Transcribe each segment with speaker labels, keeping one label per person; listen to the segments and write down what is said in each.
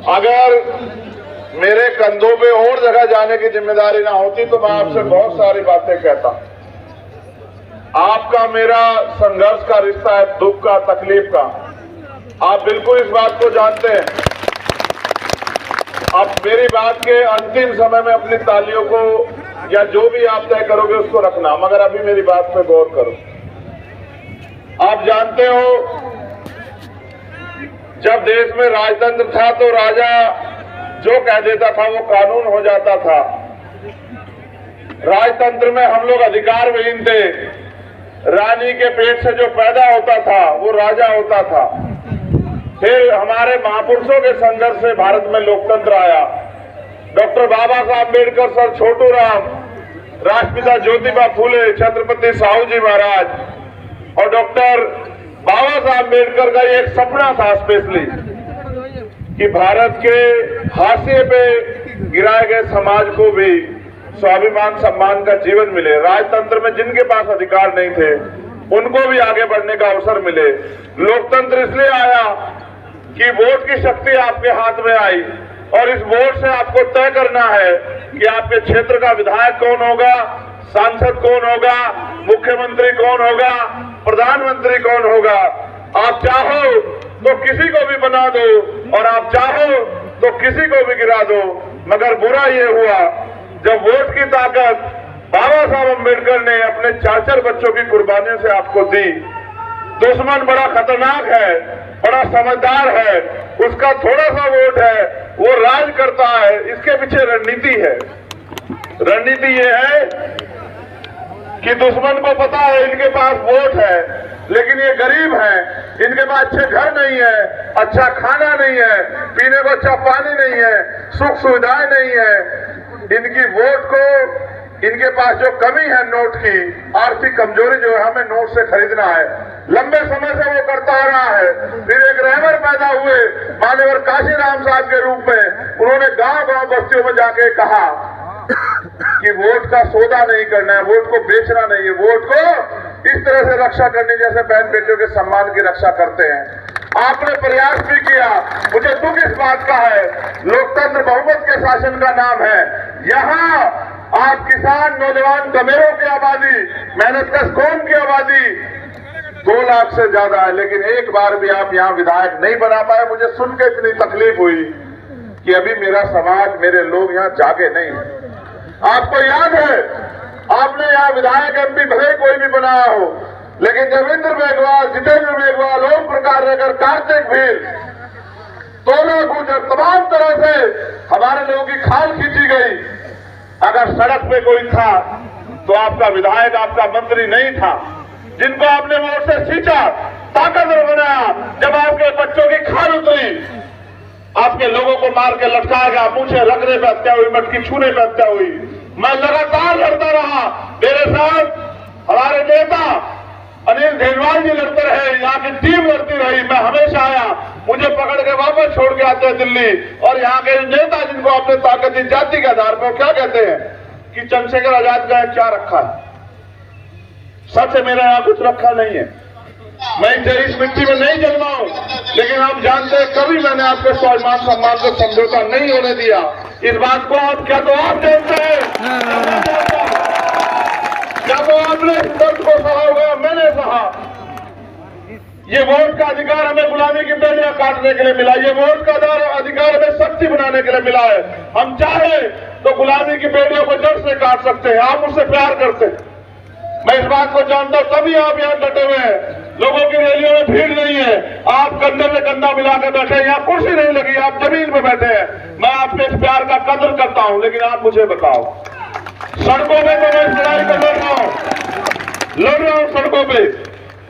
Speaker 1: अगर मेरे कंधों पे और जगह जाने की जिम्मेदारी ना होती तो मैं आपसे बहुत सारी बातें कहता। आपका मेरा संघर्ष का रिश्ता है, दुख का, तकलीफ का। आप बिल्कुल इस बात को जानते हैं। अब मेरी बात के अंतिम समय में अपनी तालियों को या जो भी आप तय करोगे उसको रखना, मगर अभी मेरी बात पे गौर करो। आप जानते हो, जब देश में राजतंत्र था तो राजा जो कह देता था वो कानून हो जाता था। राजतंत्र में हम लोग अधिकार विहीन थे। रानी के पेट से जो पैदा होता था वो राजा होता था। फिर हमारे महापुरुषों के संघर्ष से भारत में लोकतंत्र आया। डॉक्टर बाबा साहब अम्बेडकर, सर छोटू राम, राष्ट्रपिता ज्योतिबा फूले, छत्रपति साहू जी महाराज और डॉक्टर बाबा साहब अम्बेडकर का एक सपना था स्पेशली कि भारत के हाशिए पे गिराए गए समाज को भी स्वाभिमान सम्मान का जीवन मिले। राजतंत्र में जिनके पास अधिकार नहीं थे उनको भी आगे बढ़ने का अवसर मिले। लोकतंत्र इसलिए आया कि वोट की शक्ति आपके हाथ में आई और इस वोट से आपको तय करना है कि आपके क्षेत्र का विधायक कौन होगा, सांसद कौन होगा, मुख्यमंत्री कौन होगा, प्रधानमंत्री कौन होगा। आप चाहो तो किसी को भी बना दो और आप चाहो तो किसी को भी गिरा दो, मगर बुरा ये हुआ जब वोट की ताकत बाबा साहब अम्बेडकर ने अपने 4 बच्चों की कुर्बानियों से आपको दी। दुश्मन बड़ा खतरनाक है, बड़ा समझदार है, उसका थोड़ा सा वोट है, वो राज करता है। इसके पीछे रणनीति है। रणनीति ये है कि दुश्मन को पता है इनके पास वोट है लेकिन ये गरीब हैं, इनके पास अच्छे घर नहीं है, अच्छा खाना नहीं है, पीने को अच्छा पानी नहीं है, सुख सुविधाएं नहीं है। इनकी वोट को, इनके पास जो कमी है नोट की, आर्थिक कमजोरी जो है, हमें नोट से खरीदना है। लंबे समय से वो करता आ रहा है। फिर एक रहबर पैदा हुए मान्यवर काशीराम साहब के रूप में, उन्होंने गांव-गांव बस्तियों में जाके कहा कि वोट का सौदा नहीं करना है, वोट को बेचना नहीं है, वोट को इस तरह से रक्षा करनी जैसे बहन बेटियों के सम्मान की रक्षा करते हैं। आपने प्रयास भी किया। मुझे दुख इस बात का है, लोकतंत्र बहुमत के शासन का नाम है। यहाँ आप किसान, नौजवान, गमेरों की आबादी, मेहनतकश कौम की आबादी 2 लाख से ज्यादा है, लेकिन एक बार भी आप यहाँ विधायक नहीं बना पाए। मुझे सुन के इतनी तकलीफ हुई कि अभी मेरा समाज, मेरे लोग यहाँ जागे नहीं। आपको याद है, आपने यहाँ विधायक एमपी भले कोई भी बनाया हो, लेकिन रविंद्र मेघवाल, जितेंद्र मेघवाल, ओम प्रकाश नगर, कार्तिक भील, तोला गुजर, तमाम तरह से हमारे लोगों की खाल खींची गई। अगर सड़क पे कोई था तो आपका विधायक, आपका मंत्री नहीं था। जिनको आपने वोट से सींचा, ताकतवर बनाया, जब आपके बच्चों की खाल उतरी, आपके लोगों को मार के लटकाया गया, पूछे रगड़े पे हत्या हुई, मटकी छूने पे हत्या हुई। मैं लगातार लड़ता रहा। मेरे साथ हमारे नेता अनिल धेनवाल जी लड़ते रहे, यहाँ की टीम लड़ती रही। मैं हमेशा आया, मुझे पकड़ के वापस छोड़ के आते हैं दिल्ली। और यहाँ के नेता जिनको आपने ताकत दी जाति के आधार पर, क्या कहते हैं कि चंद्रशेखर आजाद का क्या रखा है। सच है, मेरा यहाँ कुछ रखा नहीं है। मैं इस मिट्टी में नहीं जन्मा हूं, लेकिन आप जानते हैं कभी मैंने आपके स्वाभिमान सम्मान को समझौता नहीं होने दिया। इस बात को आप क्या तो आप जानते हैं, क्या तो आपने इस दर्द को सहा होगा, मैंने सहा। ये वोट का अधिकार हमें गुलामी की बेड़ियां काटने के लिए मिला। ये वोट का अधिकार हमें शक्ति बनाने के लिए मिला है। हम चाहे तो गुलामी की बेड़ियों को जड़ से काट सकते हैं। आप मुझसे प्यार करते हैं, मैं इस बात को जानता हूं, तभी आप यहाँ डटे हुए हैं। लोगों की रैलियों में भीड़ नहीं है, आप कंधे में कंधा मिलाकर बैठे हैं। यहाँ कुर्सी नहीं लगी, आप जमीन पे बैठे हैं। मैं आपके इस प्यार का कदर करता हूं, लेकिन आप मुझे बताओ, सड़कों में तो मैं इस लड़ाई को लड़ रहा हूं सड़कों पे,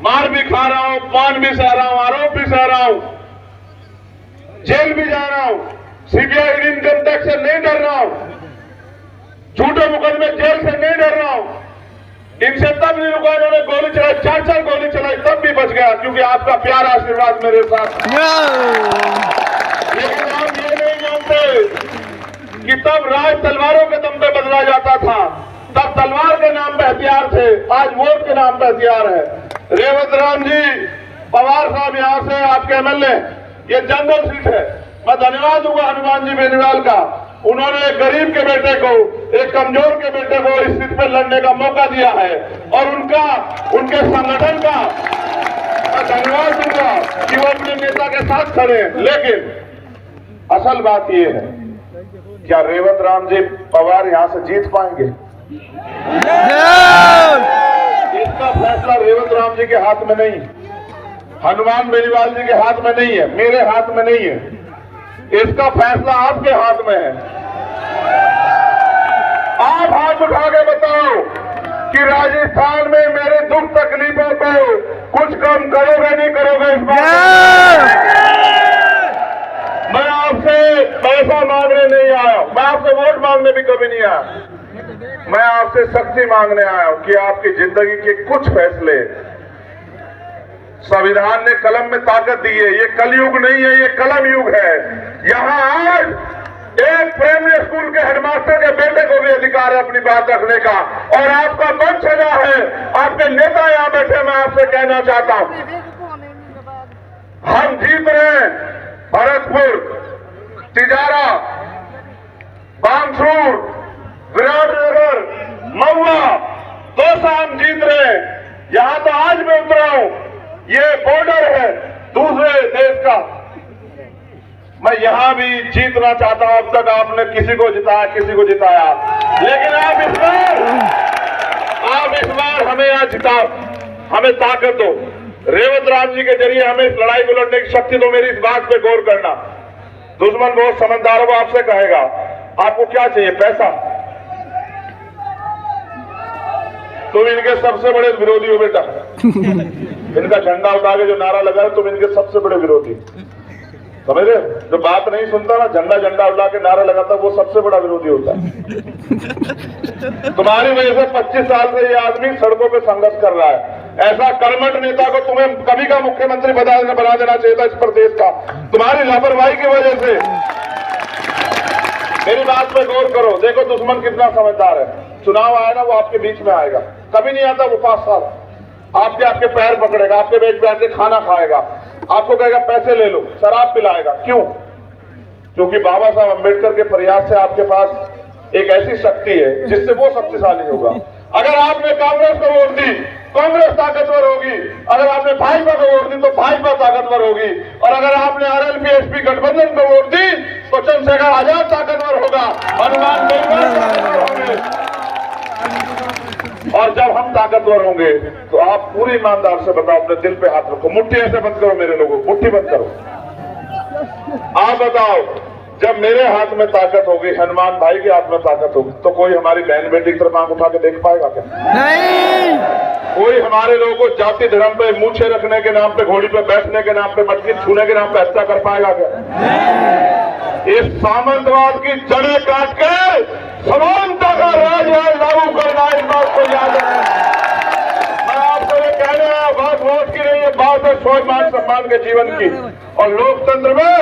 Speaker 1: मार भी खा रहा हूं, पान भी सह रहा हूं, आरोप भी सह रहा हूं, जेल भी जा रहा हूं, सीबीआई इनकम टैक्स से नहीं डर रहा हूं, झूठे मुकदमे जेल से नहीं डर रहा हूं। इनसे तब नहीं रुका, इन्होंने गोली चलाई, 4 गोली चलाई, तब भी बच गया क्योंकि आपका प्यार आशीर्वाद मेरे साथ। लेकिन आप ये नहीं जानते कि तब राज तलवारों के दम पे बदला जाता था। तब तलवार के नाम पे हथियार थे, आज वोट के नाम पे हथियार है। रेवत राम जी, पवार साहब यहाँ से आपके एमएलए, ये जनरल सीट है। मैं धन्यवाद दूंगा हनुमान जी बेनीवाल का। उन्होंने एक गरीब के बेटे को, एक कमजोर के बेटे को इस सीट पर लड़ने का मौका दिया है और उनके संगठन का मैं धन्यवाद दूंगा कि वो अपने नेता के साथ खड़े हैं। लेकिन असल बात ये है, क्या रेवत राम जी पवार यहां से जीत पाएंगे? इसका फैसला रेवत राम जी के हाथ में नहीं, हनुमान बेनीवाल जी के हाथ में नहीं है, मेरे हाथ में नहीं है। इसका फैसला आपके हाथ में है। आप हाथ उठा के बताओ कि राजस्थान में मेरे दुख तकलीफों को कुछ कम करोगे नहीं करोगे? इस बात मैं आपसे पैसा मांगने नहीं आया, मैं आपसे वोट मांगने भी कभी नहीं आया। मैं आपसे शक्ति मांगने आया हूं कि आपकी जिंदगी के कुछ फैसले, संविधान ने कलम में ताकत दी है, ये कलयुग नहीं है, ये कलम युग है। यहां आज एक प्राइमरी स्कूल के हेडमास्टर के बेटे को भी अधिकार है अपनी बात रखने का, और आपका मंच सजा है, आपके नेता यहां बैठे। मैं आपसे कहना चाहता हूं, हम जीत रहे हैं भरतपुर, तिजारा, बांसुर, विराटनगर, महुआ, दौसा हम जीत रहे हैं। यहां तो आज मैं उतरा हूं, ये बॉर्डर है दूसरे देश का, मैं यहां भी जीतना चाहता हूं। अब तक आपने किसी को जिताया, किसी को जिताया, लेकिन आप इस बार हमें यहां जिताओ, हमें ताकत दो। रेवत राम जी के जरिए हमें इस लड़ाई को लड़ने की शक्ति दो। मेरी इस बात पे गौर करना। दुश्मन बहुत समझदार वो आपसे कहेगा आपको क्या चाहिए? पैसा। तुम इनके सबसे बड़े विरोधी हो बेटा। इनका झंडा उठा के जो नारा लगा है, तुम इनके सबसे बड़े विरोधी, समझ रहे? जो बात नहीं सुनता ना, झंडा उठा के नारा लगाता, वो सबसे बड़ा विरोधी होता है। तुम्हारी वजह से 25 साल से ये आदमी सड़कों पे संघर्ष कर रहा है। ऐसा कर्मठ नेता को तुम्हें कभी का मुख्यमंत्री बना देना चाहिए था इस प्रदेश का, तुम्हारी लापरवाही की वजह से। मेरी बात पे गौर करो, देखो दुश्मन कितना समझदार है। चुनाव आया ना, वो आपके बीच में आएगा, कभी नहीं आता वो 5 साल। आपके पैर पकड़ेगा, आपके बेच बैठ के खाना खाएगा, आपको कहेगा पैसे ले लो, शराब पिलाएगा। क्यों? क्योंकि बाबा साहब अम्बेडकर के प्रयास से आपके पास एक ऐसी शक्ति है जिससे वो शक्तिशाली होगा। अगर आपने कांग्रेस को वोट दी, कांग्रेस ताकतवर होगी। अगर आपने भाजपा को वोट दी तो भाजपा ताकतवर होगी। और अगर आपने आरएलपी-एसपी गठबंधन को वोट दी तो चंद्रशेखर आजाद ताकतवर होगा, हनुमान बेनीवाल ताकतवर होंगे। और जब हम ताकतवर होंगे तो आप पूरी ईमानदार से बताओ, अपने दिल पे हाथ रखो, मुट्ठी ऐसे बंद करो, मेरे लोगों मुट्ठी बंद करो। आप बताओ, जब मेरे हाथ में ताकत होगी, हनुमान भाई के हाथ में ताकत होगी, तो कोई हमारी बहन बेटी की तरफ आंख उठा के देख पाएगा क्या? नहीं। कोई हमारे लोगों को जाति धर्म पे मूछे रखने के नाम पे, घोड़ी पे बैठने के नाम पे, मटकी छूने के नाम पे हत्या कर पाएगा क्या? नहीं। इस सामंतवाद की जड़ें काट के समानता का राज लागू करना, इस बात को याद रखना। मैं आपको ये कहने आया, बात वोट की नहीं है, बात है स्वाभिमान सम्मान के जीवन की। और लोकतंत्र में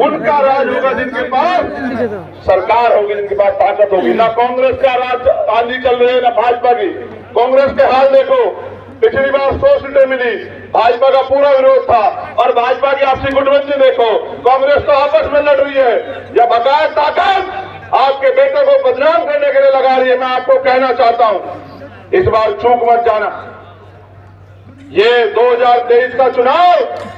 Speaker 1: उनका राज होगा जिनके पास सरकार होगी, जिनके पास ताकत होगी। ना कांग्रेस का राज आंधी चल रही है, ना भाजपा की। कांग्रेस के हाल देखो, पिछली बार 100 सीटें मिली, भाजपा का पूरा विरोध था। और भाजपा की आपसी गुटबंदी देखो, कांग्रेस तो आपस में लड़ रही है। यह बकाया ताकत आपके बेटे को बदनाम करने के लिए लगा रही है। मैं आपको कहना चाहता हूं, इस बार चूक मत जाना। ये 2023 का चुनाव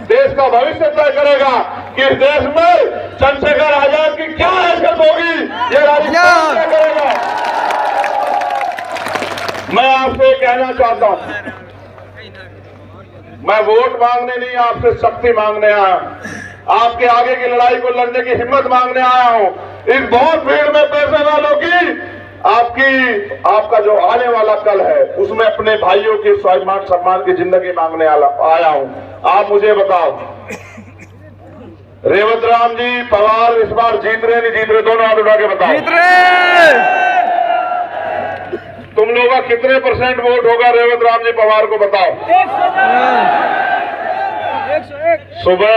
Speaker 1: देश का भविष्य तय करेगा कि इस देश में चंद्रशेखर आजाद की क्या हैसियत होगी, ये राजस्थान तय करेगा। मैं आपसे कहना चाहता हूं, मैं वोट मांगने नहीं, आपसे शक्ति मांगने आया हूं। आपके आगे की लड़ाई को लड़ने की हिम्मत मांगने आया हूं। इस बहुत भीड़ में पैसे वालों की आपका जो आने वाला कल है, उसमें अपने भाइयों की स्वाभिमान सम्मान की जिंदगी मांगने आया हूं। आप मुझे बताओ, रेवत राम जी पवार इस बार जीत रहे नहीं जीत रहे? दोनों हाथ उठा के बताओ। जीत रहे। तुम लोगों का कितने % वोट होगा रेवत राम जी पवार को बताओ? 101। सुबह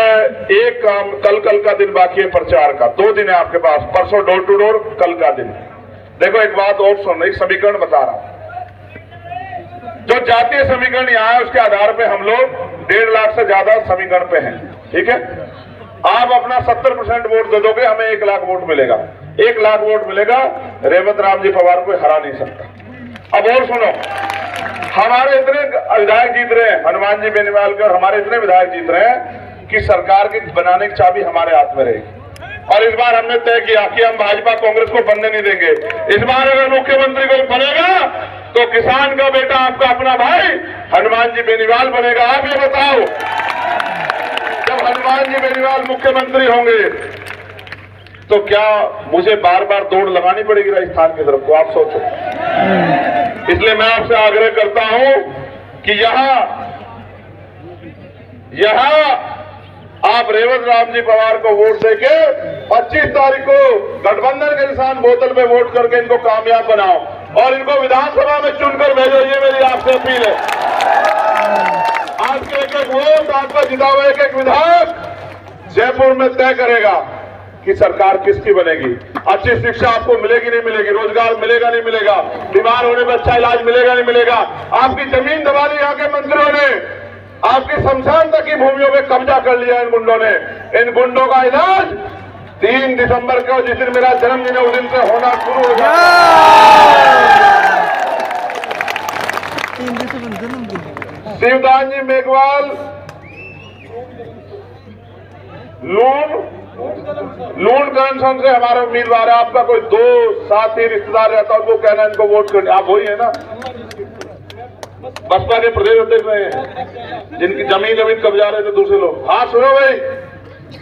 Speaker 1: एक काम, कल का दिन बाकी है प्रचार का, 2 दिन है आपके पास, परसों डोर टू डोर, कल का दिन। देखो एक बात और सुन, एक समीकरण बता रहा हूं। जो जातीय समीकरण यहाँ है, उसके आधार पे हम लोग 1.5 लाख से ज्यादा समीकरण पे हैं, ठीक है? आप अपना 70% वोट दे दोगे, हमें 1 लाख वोट मिलेगा। 1 लाख वोट मिलेगा, रेवत राम जी पवार को हरा नहीं सकता। अब और सुनो, हमारे इतने विधायक जीत रहे हैं, हनुमान जी बेनीवाल के और हमारे इतने विधायक जीत रहे हैं कि सरकार की बनाने की चाबी हमारे हाथ में रहेगी। और इस बार हमने तय किया कि हम भाजपा कांग्रेस को बनने नहीं देंगे। इस बार अगर मुख्यमंत्री को बनेगा तो किसान का बेटा, आपका अपना भाई हनुमान जी बेनीवाल बनेगा। आप ये बताओ, जब हनुमान जी बेनीवाल मुख्यमंत्री होंगे तो क्या मुझे बार बार दौड़ लगानी पड़ेगी राजस्थान की तरफ? तो आप सोचो। इसलिए मैं आपसे आग्रह करता हूं कि यहां आप रेवत राम जी पवार को वोट देके 25 तारीख को गठबंधन के किसान बोतल पे वोट करके इनको कामयाब बनाओ और इनको विधानसभा में चुनकर भेजो। ये मेरी आपसे अपील है। आपके एक वोट, आपका जिता हुआ एक विधायक जयपुर में तय करेगा कि सरकार किसकी बनेगी। अच्छी शिक्षा आपको मिलेगी नहीं मिलेगी, रोजगार मिलेगा नहीं मिलेगा, बीमार होने में अच्छा इलाज मिलेगा नहीं मिलेगा। आपकी जमीन दबा दी यहाँ के मंत्रियों ने, आपकी शमशान तक की भूमियों में कब्जा कर लिया इन गुंडों ने। इन गुंडों का इलाज 3 दिसंबर को, जिस दिन मेरा जन्मदिन है, उस दिन से होना शुरू हो जाएगा। शिवदान जी मेघवाल लूण कनेक्शन से हमारे उम्मीदवार है। आपका कोई 2 साथी रिश्तेदार रहता है, उनको कहना इनको वोट करने। आप वही है ना, बसपा के प्रदेश अध्यक्ष रहे हैं, जिनकी जमीन कब्जा रहे थे दूसरे लोग। हाँ सुनो भाई,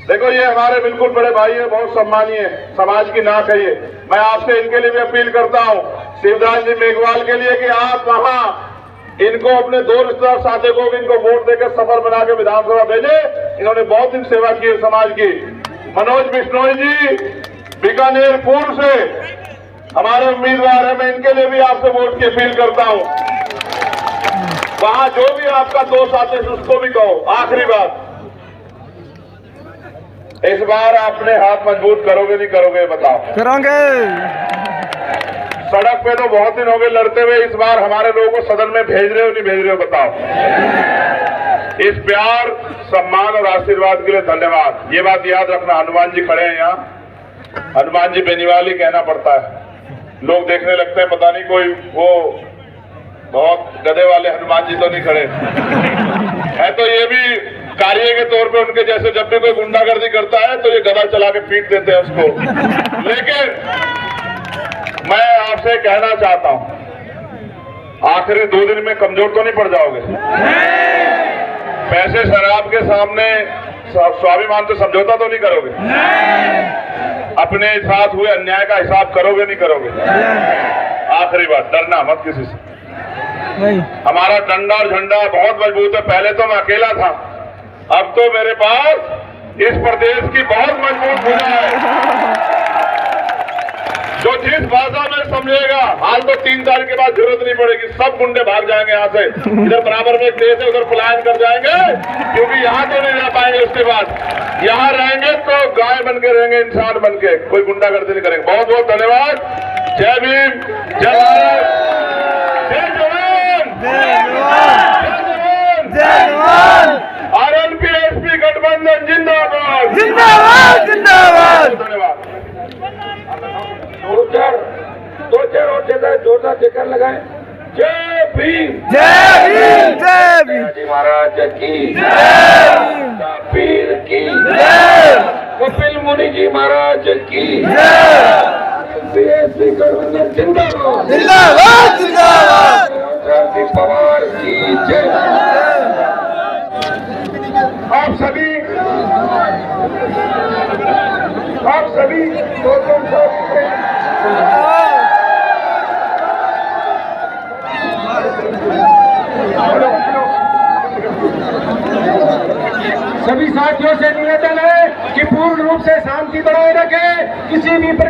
Speaker 1: देखो ये हमारे बिल्कुल बड़े भाई है, बहुत सम्मानीय है, समाज की नाक है ये। मैं आपसे इनके लिए भी अपील करता हूँ, शिवदान जी मेघवाल के लिए, कि आप वहां इनको अपने 2 रिश्तेदार साथी को भी इनको वोट देकर सफल बना के विधानसभा भेजे। इन्होंने बहुत दिन सेवा की है समाज की। मनोज बिश्नोई जी बीकानेर पूर्व से हमारे उम्मीदवार है, मैं इनके लिए भी आपसे वोट की अपील करता हूं। वहां जो भी आपका 2 साथी उसको भी कहो। आखिरी बात, इस बार अपने हाथ मजबूत करोगे नहीं करोगे बताओ?
Speaker 2: करोगे।
Speaker 1: सड़क पे तो बहुत दिन हो गए लड़ते हुए, इस बार हमारे लोगों को सदन में भेज रहे हो नहीं भेज रहे हो बताओ? इस प्यार, सम्मान और आशीर्वाद के लिए धन्यवाद। ये बात याद रखना, हनुमान जी खड़े हैं यहाँ, हनुमान जी बेनीवाल ही कहना पड़ता है। लोग देखने लगते हैं पता नहीं कोई वो बहुत गधे वाले हनुमान जी तो नहीं खड़े है। तो ये भी कार्य के तौर पे उनके जैसे, जब भी कोई गुंडागर्दी करता है तो ये गधा चला के पीट देते हैं उसको। लेकिन मैं आपसे कहना चाहता हूं, आखिरी 2 दिन में कमजोर तो नहीं पड़ जाओगे? पैसे शराब के सामने स्वाभिमान से समझौता तो नहीं करोगे? अपने साथ हुए अन्याय का हिसाब करोगे नहीं करोगे? आखिरी बात, डरना मत किसी से। हमारा डंडा और झंडा बहुत मजबूत है। पहले तो मैं अकेला था, अब तो मेरे पास इस प्रदेश की बहुत मजबूत भुजा है। जो जिस भाषा में समझेगा, हाल तो 3 तारीख के बाद जरूरत नहीं पड़ेगी, सब गुंडे भाग जाएंगे यहाँ से। इधर बराबर में एक देश है, उधर पलायन कर जाएंगे, क्योंकि यहाँ तो नहीं रह पाएंगे। उसके बाद यहाँ रहेंगे तो गाय बन के रहेंगे, इंसान बन के, कोई गुंडागर्दी नहीं करेंगे। बहुत बहुत धन्यवाद। जय भीम, जय भारत, जय जवान, जय जवान, जय जवान। RLP-SP गठबंधन जिंदाबाद, जिंदाबाद, जिंदाबाद। धन्यवाद। 2-4 और जोरदार जयकार लगाएं। जय भीम,
Speaker 2: जय भीम, जय भीम
Speaker 1: जी महाराज की
Speaker 2: जय,
Speaker 1: पीर की
Speaker 2: जय,
Speaker 1: कपिल मुनि जी महाराज की
Speaker 2: जय।
Speaker 1: RLP-SP गठबंधन जिंदाबाद,
Speaker 2: जिंदाबाद, जिंदाबाद।
Speaker 1: पवार की जय। आप सभी
Speaker 3: सभी साथियों से निवेदन है कि पूर्ण रूप से शांति बनाए रखें, किसी भी प्रकार